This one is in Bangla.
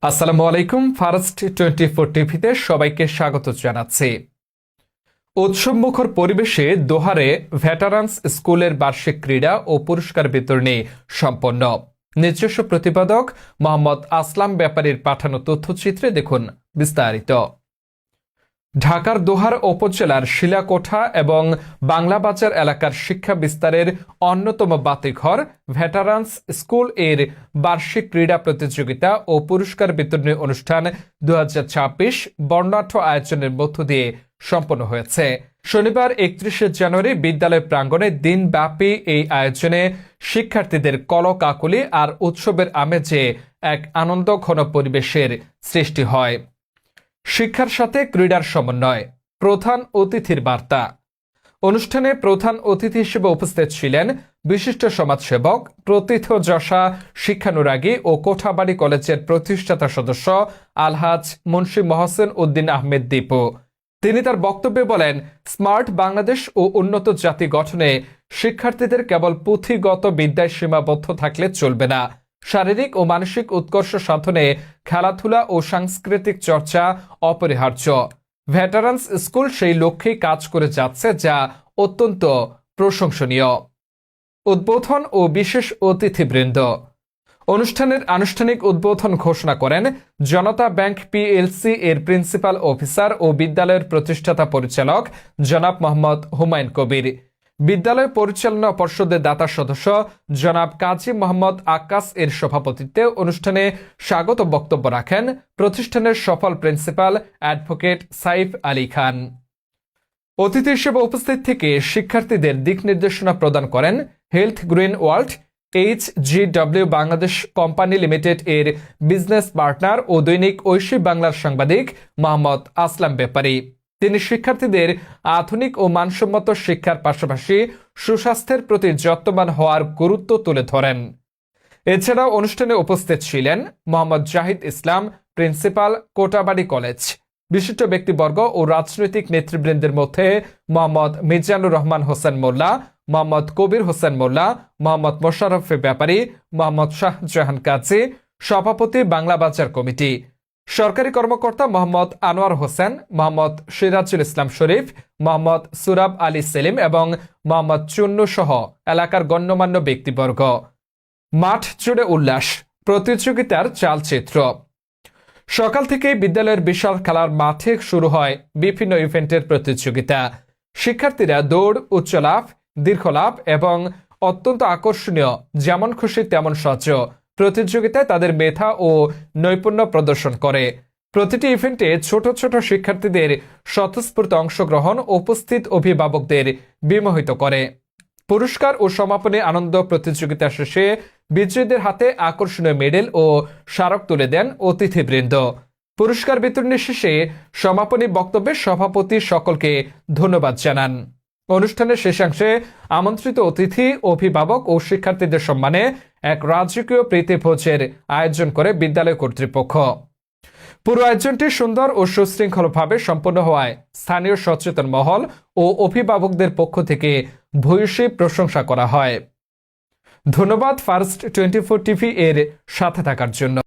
আসসালামু আলাইকুম। ফার্স্ট 24 টিভিতে সবাইকে স্বাগত জানাচ্ছি। উৎসবমুখর পরিবেশে দোহারে ভেটারান্স স্কুলের বার্ষিক ক্রীড়া ও পুরস্কার বিতরণী সম্পন্ন। নিজস্ব প্রতিপাদক মোহাম্মদ আসলাম ব্যাপারীর পাঠানো তথ্যচিত্রে দেখুন বিস্তারিত। ঢাকার দোহার উপজেলার শিলাকোঠা এবং বাংলাবাজার এলাকার শিক্ষা বিস্তারের অন্যতম বাতিঘর ভেটারান্স স্কুল এর বার্ষিক ক্রীড়া প্রতিযোগিতা ও পুরস্কার বিতরণী অনুষ্ঠান 2026 বর্ণাঢ্য আয়োজনের মধ্য দিয়ে সম্পন্ন হয়েছে। শনিবার 31 জানুয়ারি বিদ্যালয় প্রাঙ্গণে দিনব্যাপী এই আয়োজনে শিক্ষার্থীদের কলকাকলি আর উৎসবের আমেজে এক আনন্দঘন পরিবেশের সৃষ্টি হয়। শিক্ষার সাথে ক্রীড়ার সমন্বয়, প্রধান অতিথির বার্তা। অনুষ্ঠানে প্রধান অতিথি হিসেবে উপস্থিত ছিলেন বিশিষ্ট সমাজসেবক, প্রথিতযশা শিক্ষানুরাগী ও কোঠাবাড়ি কলেজের প্রতিষ্ঠাতা সদস্য আলহাজ মুন্সি মহসেন উদ্দিন আহমেদ দীপু। তিনি তার বক্তব্যে বলেন, স্মার্ট বাংলাদেশ ও উন্নত জাতি গঠনে শিক্ষার্থীদের কেবল পুঁথিগত বিদ্যায় সীমাবদ্ধ থাকলে চলবে না। শারীরিক ও মানসিক উৎকর্ষ সাধনে খেলাধুলা ও সাংস্কৃতিক চর্চা অপরিহার্য। ভেটারান্স স্কুল সেই লক্ষ্যেই কাজ করে যাচ্ছে, যা অত্যন্ত প্রশংসনীয়। উদ্বোধন ও বিশেষ অতিথিবৃন্দ। অনুষ্ঠানের আনুষ্ঠানিক উদ্বোধন ঘোষণা করেন জনতা ব্যাংক পিএলসি এর প্রিন্সিপাল অফিসার ও বিদ্যালয়ের প্রতিষ্ঠাতা পরিচালক জনাব মোহাম্মদ হুমায়ুন কবির। বিদ্যালয় পরিচালনা পর্ষদের দাতা সদস্য জনাব কাজী মোহাম্মদ আক্কাস এর সভাপতিত্বে অনুষ্ঠানে স্বাগত বক্তব্য রাখেন প্রতিষ্ঠানের সফল প্রিন্সিপাল অ্যাডভোকেট সাইফ আলী খান। অতিথি হিসেবে উপস্থিত থেকে শিক্ষার্থীদের দিক নির্দেশনা প্রদান করেন health green world HGW Bangladesh company limited এর বিজনেস পার্টনার ও দৈনিক ঐশী বাংলার সাংবাদিক মোহাম্মদ আসলাম ব্যাপারী। তিনি শিক্ষার্থীদের আধুনিক ও মানসম্মত শিক্ষার পাশাপাশি সুস্বাস্থ্যের প্রতি যত্নবান হওয়ার গুরুত্ব তুলে ধরেন। এছাড়াও অনুষ্ঠানে উপস্থিত ছিলেন মোহাম্মদ জাহিদ ইসলাম, প্রিন্সিপাল, কোটাবাড়ি কলেজ। বিশিষ্ট ব্যক্তিবর্গ ও রাজনৈতিক নেতৃবৃন্দের মধ্যে মোহাম্মদ মিজানুর রহমান হোসেন মোল্লা, মোহাম্মদ কবির হোসেন মোল্লা, মোহাম্মদ মোশাররফ ব্যাপারী, মোহাম্মদ শাহজাহান কাজী, সভাপতি বাংলা বাজার কমিটি, সরকারি কর্মকর্তা মোহাম্মদ আনোয়ার হোসেন, মোহাম্মদ সিরাজুল ইসলাম শরীফ, মোহাম্মদ সুরাব আলী সেলিম এবং মোহাম্মদ চুন্নু সহ এলাকার গণ্যমান্য ব্যক্তিবর্গ। মাঠ জুড়ে উল্লাস, প্রতিযোগিতার চালচিত্র। সকাল থেকে বিদ্যালয়ের বিশাল খেলার মাঠে শুরু হয় বিভিন্ন ইভেন্টের প্রতিযোগিতা। শিক্ষার্থীরা দৌড়, উচ্চ লাফ, দীর্ঘ লাফ এবং অত্যন্ত আকর্ষণীয় যেমন খুশি তেমন সহজ প্রতিযোগিতায় তাদের মেধা ও নৈপুণ্য প্রদর্শন করে। প্রতিটি ইভেন্টে ছোট ছোট শিক্ষার্থীদের স্বতঃস্ফূর্ত অংশগ্রহণ উপস্থিত অভিভাবকদের বিমোহিত করে। পুরস্কার ও সমাপনী আনন্দ প্রতিযোগিতা শেষে বিজয়ীদের হাতে আকর্ষণীয় মেডেল ও স্মারক তুলে দেন অতিথিবৃন্দ। পুরস্কার বিতরণী শেষে সমাপনী বক্তব্যে সভাপতি সকলকে ধন্যবাদ জানান। অনুষ্ঠানের শেষাংশে আমন্ত্রিত অতিথি, অভিভাবক ও শিক্ষার্থীদের সম্মানে এক রাজকীয় প্রীতিভোজের আয়োজন করে বিদ্যালয় কর্তৃপক্ষ। পুরো আয়োজনটি সুন্দর ও সুশৃঙ্খলভাবে সম্পন্ন হওয়ায় স্থানীয় সচেতন মহল ও অভিভাবকদের পক্ষ থেকে ভূয়সী প্রশংসা করা হয়। ধন্যবাদ ফার্স্ট 24 টিভি এর সাথে থাকার জন্য।